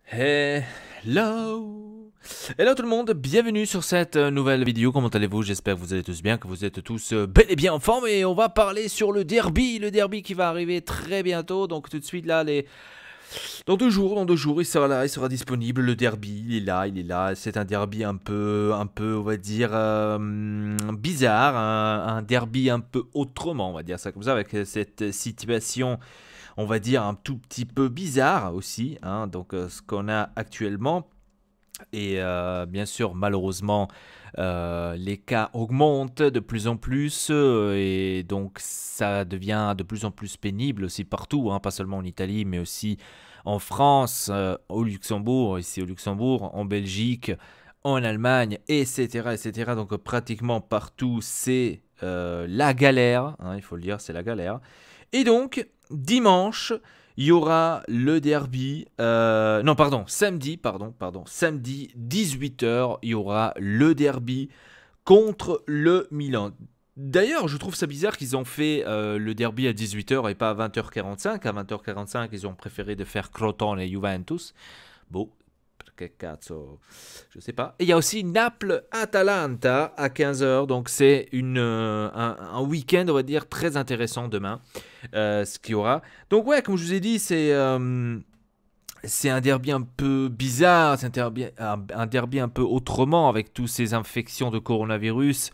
Hello! Hello tout le monde, bienvenue sur cette nouvelle vidéo. Comment allez-vous? J'espère que vous allez tous bien, que vous êtes tous bel et bien en forme. Et on va parler sur le derby qui va arriver très bientôt. Donc tout de suite là, dans deux jours, il sera là, il sera disponible. Le derby, il est là. C'est un derby un peu, on va dire, bizarre. Un derby un peu autrement, on va dire ça comme ça, avec cette situation, on va dire, un tout petit peu bizarre aussi, hein. Donc ce qu'on a actuellement, et bien sûr malheureusement les cas augmentent de plus en plus, et donc ça devient de plus en plus pénible aussi partout, hein, pas seulement en Italie mais aussi en France, au Luxembourg, ici au Luxembourg, en Belgique, en Allemagne, etc. etc. Donc pratiquement partout c'est la galère, hein, il faut le dire, c'est la galère. Et donc, dimanche, il y aura le derby. Non, pardon, samedi 18h, il y aura le derby contre le Milan. D'ailleurs, je trouve ça bizarre qu'ils ont fait le derby à 18h et pas à 20h45. À 20h45, ils ont préféré de faire Crotone et Juventus. Bon, che cazzo, je sais pas. Et il y a aussi Naples-Atalanta à 15h. Donc c'est un week-end, on va dire, très intéressant demain, ce qu'il y aura. Donc ouais, comme je vous ai dit, c'est un derby un peu bizarre, c'est un derby un peu autrement, avec toutes ces infections de coronavirus,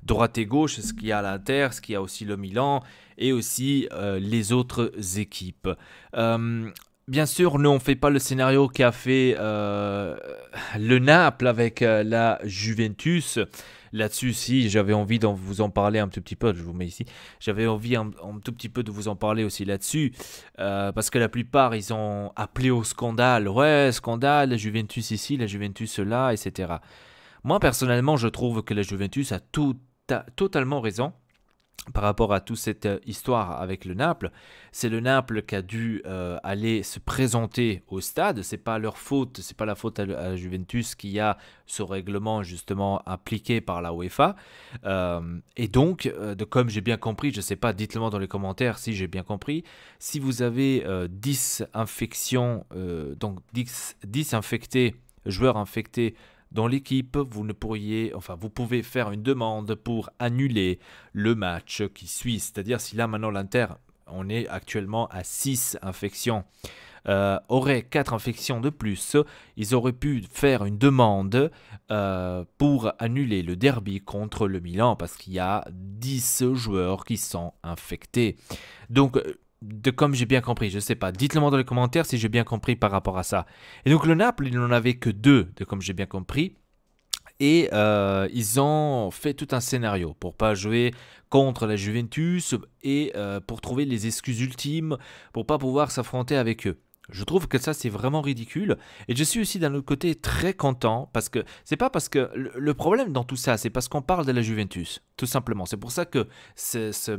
droite et gauche, ce qu'il y a à l'Inter, ce qu'il y a aussi le Milan, et aussi les autres équipes. Bien sûr, nous on fait pas le scénario qu'a fait le Naples avec la Juventus. Là-dessus, si j'avais envie de vous en parler un tout petit peu, je vous mets ici. J'avais envie un tout petit peu de vous en parler aussi là-dessus, parce que la plupart ils ont appelé au scandale. Ouais, scandale, la Juventus ici, la Juventus là, etc. Moi personnellement, je trouve que la Juventus a totalement raison par rapport à toute cette histoire avec le Naples. C'est le Naples qui a dû aller se présenter au stade. C'est pas leur faute, c'est pas la faute à la Juventus qui a ce règlement justement appliqué par la UEFA. Et donc, comme j'ai bien compris, je sais pas, dites-le moi dans les commentaires si j'ai bien compris. Si vous avez 10 infections, donc 10 infectés, joueurs infectés dans l'équipe, vous ne pourriez, enfin, vous pouvez faire une demande pour annuler le match qui suit. C'est-à-dire, si là maintenant l'Inter, on est actuellement à 6 infections, aurait 4 infections de plus, ils auraient pu faire une demande pour annuler le derby contre le Milan parce qu'il y a 10 joueurs qui sont infectés. Donc, comme j'ai bien compris, je ne sais pas, dites-le moi dans les commentaires si j'ai bien compris par rapport à ça. Et donc le Naples, il n'en avait que 2, comme j'ai bien compris. Et ils ont fait tout un scénario pour pas jouer contre la Juventus et pour trouver les excuses ultimes pour pas pouvoir s'affronter avec eux. Je trouve que ça c'est vraiment ridicule, et je suis aussi d'un autre côté très content parce que c'est pas parce que le problème dans tout ça, c'est parce qu'on parle de la Juventus, tout simplement. C'est pour ça que cette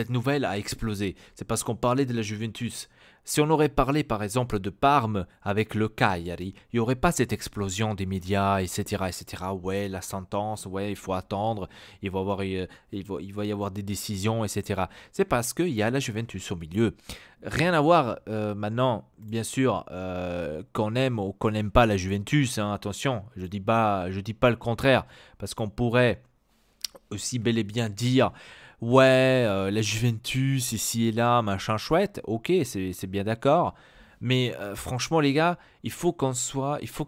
nouvelle a explosé. C'est parce qu'on parlait de la Juventus. Si on aurait parlé par exemple de Parme avec le Cagliari, il n'y aurait pas cette explosion des médias, etc., etc. Ouais, la sentence, ouais, il faut attendre, il va y avoir des décisions, etc. C'est parce qu'il y a la Juventus au milieu. Rien à voir maintenant, bien sûr, qu'on aime ou qu'on n'aime pas la Juventus, hein, attention, je dis pas le contraire, parce qu'on pourrait aussi bel et bien dire ouais, la Juventus ici et là, machin chouette, ok, c'est bien d'accord, mais franchement les gars, il faut que ça soit, il faut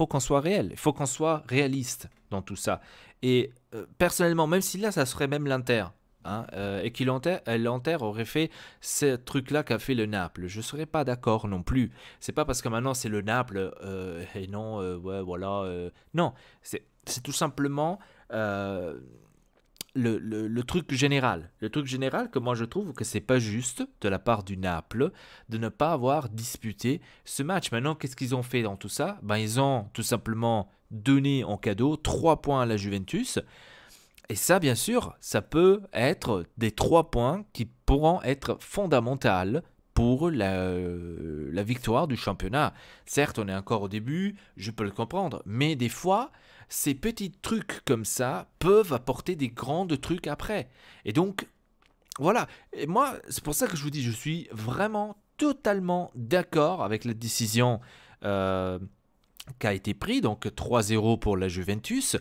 qu'on soit réel, il faut qu'on soit réaliste dans tout ça. Et personnellement, même si là ça serait même l'Inter, hein, et que l'Inter aurait fait ce truc-là qu'a fait le Naples, je serais pas d'accord non plus. C'est pas parce que maintenant c'est le Naples et non, ouais voilà, non, c'est tout simplement euh, le truc général. Le truc général que moi je trouve que c'est pas juste de la part du Naples de ne pas avoir disputé ce match. Maintenant, qu'est-ce qu'ils ont fait dans tout ça? Ben, ils ont tout simplement donné en cadeau 3 points à la Juventus. Et ça, bien sûr, ça peut être des 3 points qui pourront être fondamentaux pour la victoire du championnat. Certes, on est encore au début, je peux le comprendre, mais des fois, ces petits trucs comme ça peuvent apporter des grands trucs après. Et donc, voilà. Et moi, c'est pour ça que je vous dis, je suis vraiment totalement d'accord avec la décision qui a été prise, donc 3-0 pour la Juventus.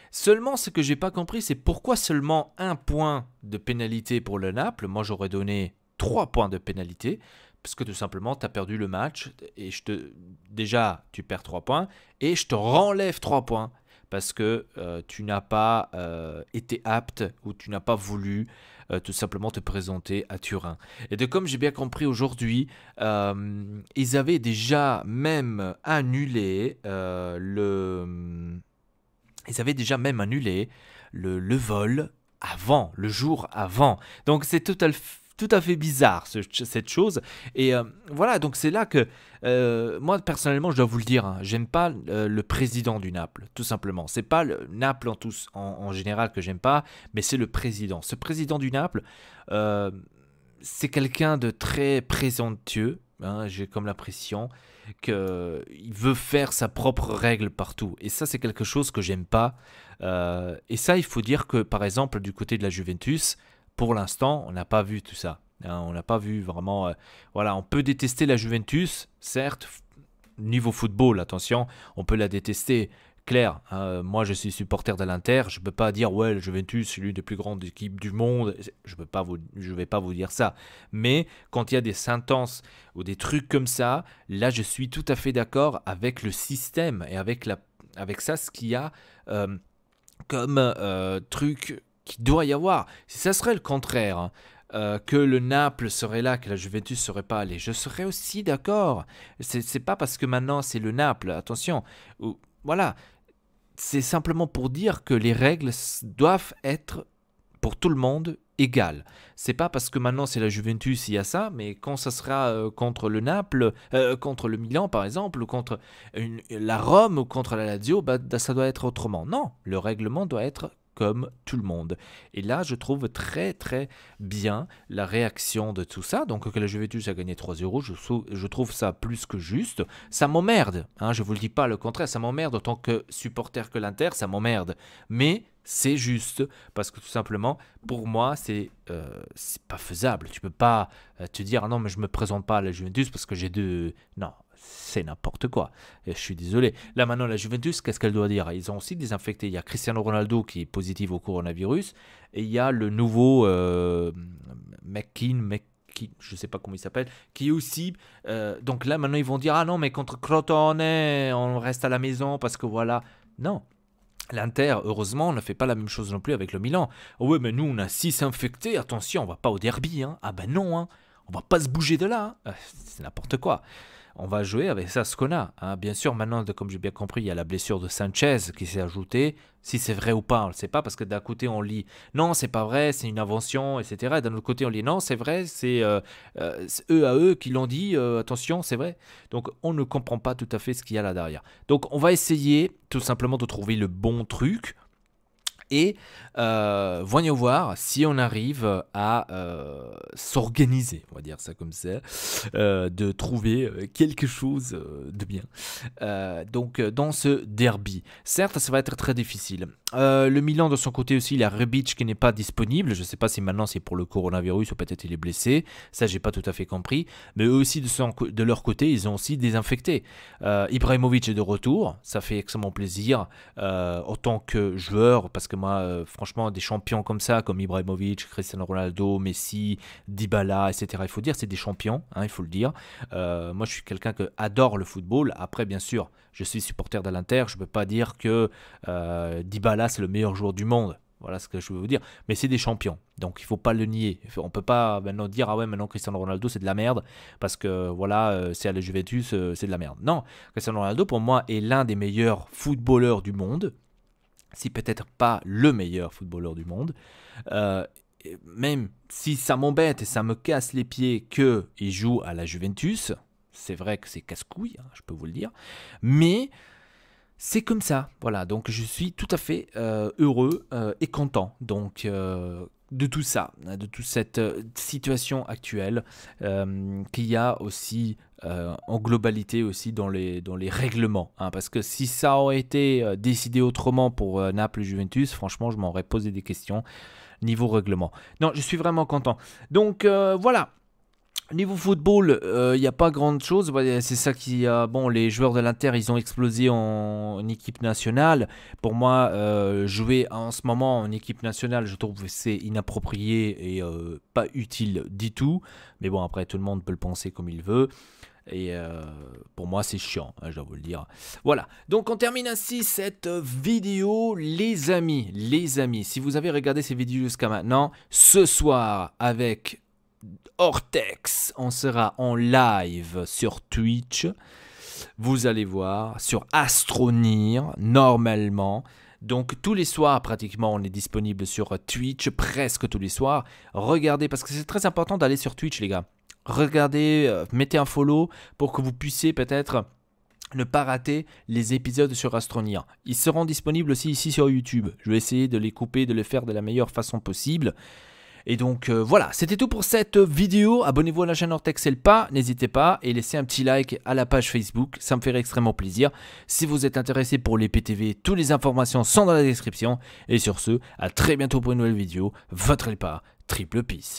Seulement, ce que j'ai pas compris, c'est pourquoi seulement 1 point de pénalité pour le Naples. Moi, j'aurais donné 3 points de pénalité, parce que tout simplement, tu as perdu le match, et déjà, tu perds 3 points, et je te renlève 3 points, parce que tu n'as pas été apte, ou tu n'as pas voulu tout simplement te présenter à Turin. Et de comme j'ai bien compris aujourd'hui, ils avaient déjà même annulé le vol avant, le jour avant. Donc c'est tout à fait bizarre cette chose. Et voilà, donc c'est là que moi personnellement, je dois vous le dire, hein, j'aime pas le président du Naples, tout simplement. C'est pas le Naples en général que j'aime pas, mais c'est le président. Ce président du Naples, c'est quelqu'un de très présomptueux. Hein, j'ai comme l'impression qu'il veut faire sa propre règle partout. Et ça, c'est quelque chose que j'aime pas. Et ça, il faut dire que, par exemple, du côté de la Juventus, pour l'instant, on n'a pas vu tout ça. Hein, on n'a pas vu vraiment... voilà, on peut détester la Juventus, certes. Niveau football, attention, on peut la détester. Claire, moi je suis supporter de l'Inter, je ne peux pas dire ouais, le Juventus c'est l'une des plus grandes équipes du monde, je ne vais pas vous dire ça. Mais quand il y a des sentences ou des trucs comme ça, là je suis tout à fait d'accord avec le système et avec ça ce qu'il y a comme truc qu'il doit y avoir. Si ça serait le contraire, hein, que le Naples serait là, que la Juventus ne serait pas allée, je serais aussi d'accord. C'est pas parce que maintenant c'est le Naples, attention. Voilà, c'est simplement pour dire que les règles doivent être pour tout le monde égales. C'est pas parce que maintenant c'est la Juventus il y a ça, mais quand ça sera contre le Naples, contre le Milan par exemple, ou contre la Rome ou contre la Lazio, ça doit être autrement. Non, le règlement doit être comme tout le monde. Et là, je trouve très très bien la réaction de tout ça. Donc que la Juventus a gagné 3-0, je trouve ça plus que juste. Ça m'emmerde, hein, je ne vous le dis pas le contraire, ça m'emmerde en tant que supporter que l'Inter, ça m'emmerde. Mais c'est juste, parce que tout simplement, pour moi, c'est pas faisable. Tu peux pas te dire, ah non, mais je me présente pas à la Juventus parce que j'ai deux... Non, c'est n'importe quoi. Et je suis désolé. Là, maintenant, la Juventus, qu'est-ce qu'elle doit dire? Ils ont aussi désinfecté. Il y a Cristiano Ronaldo qui est positif au coronavirus. Et il y a le nouveau McKean, je ne sais pas comment il s'appelle, qui est aussi... donc là, maintenant, ils vont dire, ah non, mais contre Crotone, on reste à la maison parce que voilà. Non. L'Inter, heureusement, ne fait pas la même chose non plus avec le Milan. Oh ouais, mais nous, on a 6 infectés. Attention, on va pas au derby. Hein. Ah ben non, hein. On va pas se bouger de là. Hein. C'est n'importe quoi. On va jouer avec ça ce qu'on a. Hein. Bien sûr, maintenant, comme j'ai bien compris, il y a la blessure de Sanchez qui s'est ajoutée. Si c'est vrai ou pas, on ne le sait pas parce que d'un côté, on lit non, c'est pas vrai, c'est une invention, etc. Et d'un autre côté, on lit non, c'est vrai, c'est eux à eux qui l'ont dit, attention, c'est vrai. Donc, on ne comprend pas tout à fait ce qu'il y a là derrière. Donc, on va essayer tout simplement de trouver le bon truc. Et voyons voir si on arrive à s'organiser, on va dire ça comme ça, de trouver quelque chose de bien. Donc dans ce derby, certes ça va être très difficile. Le Milan de son côté aussi, il y a Rebic qui n'est pas disponible. Je ne sais pas si maintenant c'est pour le coronavirus ou peut-être il est blessé. Ça j'ai pas tout à fait compris. Mais eux aussi de leur côté, ils ont aussi désinfecté. Ibrahimovic est de retour, ça fait extrêmement plaisir en tant que joueur parce que moi, franchement, des champions comme ça, comme Ibrahimovic, Cristiano Ronaldo, Messi, Dybala, etc. Il faut dire, c'est des champions, hein, il faut le dire. Moi, je suis quelqu'un qui adore le football. Après, bien sûr, je suis supporter de l'Inter. Je ne peux pas dire que Dybala, c'est le meilleur joueur du monde. Voilà ce que je veux vous dire. Mais c'est des champions. Donc, il ne faut pas le nier. On ne peut pas maintenant dire, ah ouais, maintenant Cristiano Ronaldo, c'est de la merde. Parce que, voilà, c'est à la Juventus, c'est de la merde. Non, Cristiano Ronaldo, pour moi, est l'un des meilleurs footballeurs du monde. Si peut-être pas le meilleur footballeur du monde. Même si ça m'embête et ça me casse les pieds qu'il joue à la Juventus. C'est vrai que c'est casse-couille, hein, je peux vous le dire. Mais... c'est comme ça, voilà, donc je suis tout à fait heureux et content donc, de tout ça, de toute cette situation actuelle qu'il y a aussi en globalité aussi dans les règlements. Hein, parce que si ça aurait été décidé autrement pour Naples et Juventus, franchement, je m'aurais posé des questions niveau règlement. Non, je suis vraiment content. Donc voilà. Niveau football, il n'y a pas grande chose. Ouais, c'est ça qui a. Bon, les joueurs de l'Inter, ils ont explosé en équipe nationale. Pour moi, jouer en ce moment en équipe nationale, je trouve que c'est inapproprié et pas utile du tout. Mais bon, après, tout le monde peut le penser comme il veut. Et pour moi, c'est chiant, hein, je dois vous le dire. Voilà, donc on termine ainsi cette vidéo, les amis. Les amis, si vous avez regardé ces vidéos jusqu'à maintenant, ce soir, avec Ortex, on sera en live sur Twitch. Vous allez voir, sur Astronir, normalement. Donc tous les soirs, pratiquement, on est disponible sur Twitch, presque tous les soirs. Regardez, parce que c'est très important d'aller sur Twitch, les gars. Regardez, mettez un follow pour que vous puissiez peut-être ne pas rater les épisodes sur Astronir. Ils seront disponibles aussi ici sur YouTube. Je vais essayer de les couper, de les faire de la meilleure façon possible. Et donc voilà, c'était tout pour cette vidéo. Abonnez-vous à la chaîne Ortex et le pas, n'hésitez pas, et laissez un petit like à la page Facebook, ça me ferait extrêmement plaisir. Si vous êtes intéressé pour les PTV, toutes les informations sont dans la description. Et sur ce, à très bientôt pour une nouvelle vidéo. Votre Elpa, triple peace.